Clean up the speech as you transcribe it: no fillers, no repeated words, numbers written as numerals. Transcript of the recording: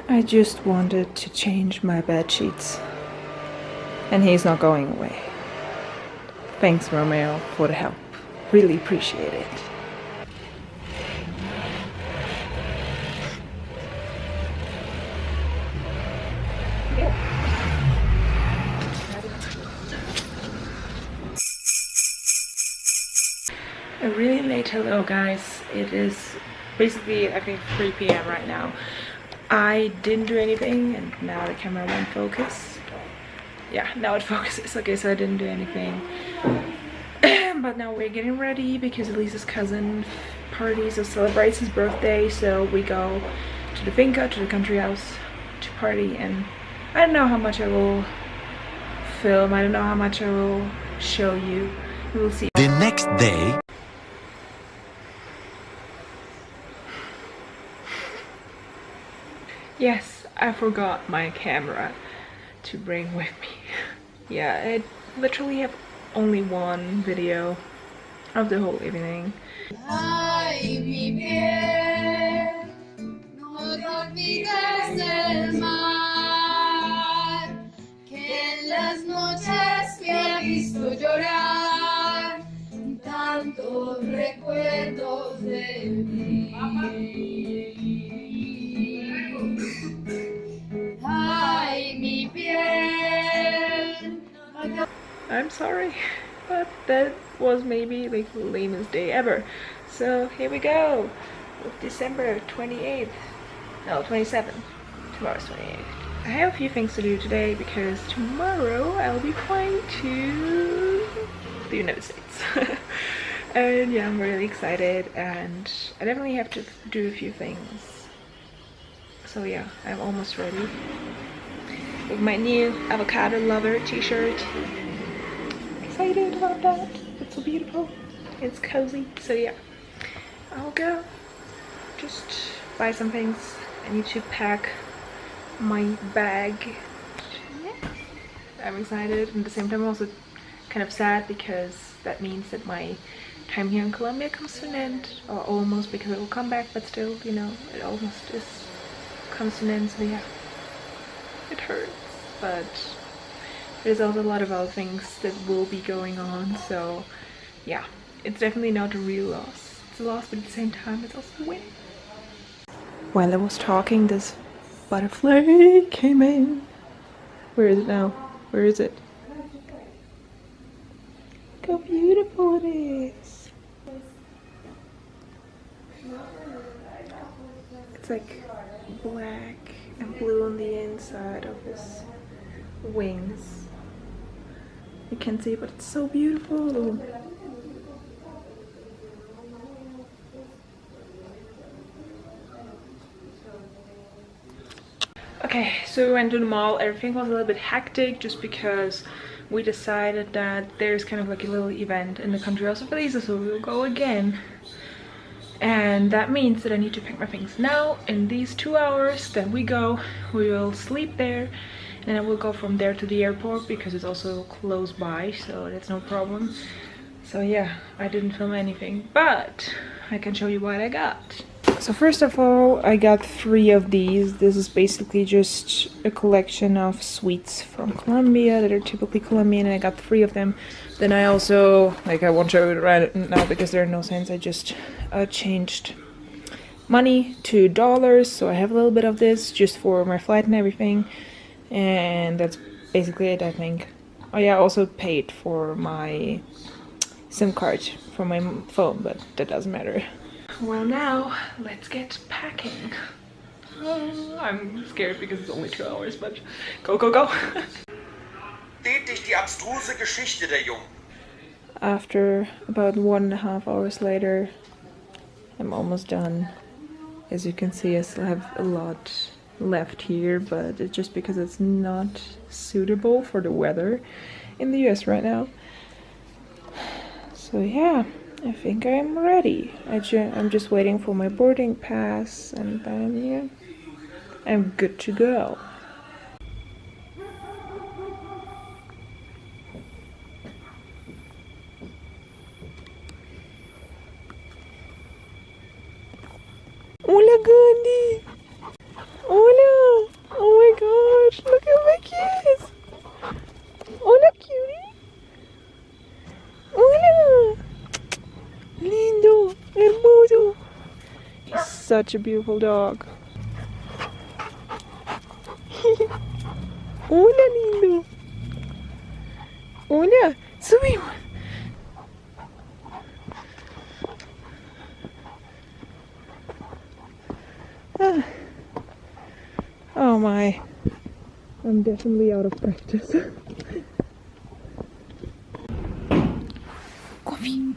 I just wanted to change my bed sheets. And he's not going away. Thanks, Romeo, for the help. Really appreciate it. A really late hello, guys. It is basically, I think, 3 p.m. right now. I didn't do anything, and now the camera won't focus. Yeah, now it focuses. Okay, so I didn't do anything. But now we're getting ready because Elise's cousin parties or celebrates his birthday, so we go to the finca, to the country house, to party. And I don't know how much I will film, I don't know how much I will show you. We will see. The next day. Yes, I forgot my camera to bring with me. Yeah, I literally have only one video of the whole evening. Ay, mi piel, no te olvides del mar, que en las noches me ha visto llorar, tantos recuerdos de mí. Ay, mi piel. I'm sorry, but that was maybe like the lamest day ever. So here we go with December 28th. No, 27th. Tomorrow's 28th. I have a few things to do today because tomorrow I'll be flying to the United States. And yeah, I'm really excited, and I definitely have to do a few things. So yeah, I'm almost ready with my new avocado lover t-shirt. Excited about that. It's so beautiful. It's cozy. So yeah, I'll go just buy some things. I need to pack my bag. Yeah, I'm excited, and at the same time also kind of sad because that means that my time here in Colombia comes to an end, or almost, because it will come back, but still, you know, it almost is comes to an end. So yeah, it hurts, but there's also a lot of other things that will be going on. So yeah, it's definitely not a real loss. It's a loss, but at the same time it's also a win. While I was talking, this butterfly came in. Where is it now? Where is it? Look how beautiful it is. It's like black and blue on the inside of his wings. You can't see, but it's so beautiful. Okay, so we went to the mall. Everything was a little bit hectic just because we decided that there's kind of like a little event in the country house of Elisa, so we'll go again. And that means that I need to pack my things now. In these 2 hours that we go, we will sleep there, and then we'll go from there to the airport because it's also close by, so that's no problem. So yeah, I didn't film anything, but I can show you what I got. So first of all, I got 3 of these. This is basically just a collection of sweets from Colombia that are typically Colombian, and I got 3 of them. Then I also, like, I won't show it right now because there are no cents. I just changed money to dollars, so I have a little bit of this just for my flight and everything. And that's basically it, I think. Oh yeah, I also paid for my SIM card for my phone, but that doesn't matter. Well, now let's get packing. I'm scared because it's only 2 hours, but go, go, go. Stetig die abstruse Geschichte der Jungen. After about 1.5 hours later, I'm almost done. As you can see, I still have a lot left here, but it's just because it's not suitable for the weather in the US right now. So yeah, I think I'm ready. I'm just waiting for my boarding pass, and then yeah, I'm good to go. Hola, Gandhi! Hola! such a beautiful dog. Hola, lindo. Hola, subimos. Ah. Oh my, I'm definitely out of practice. Coffee.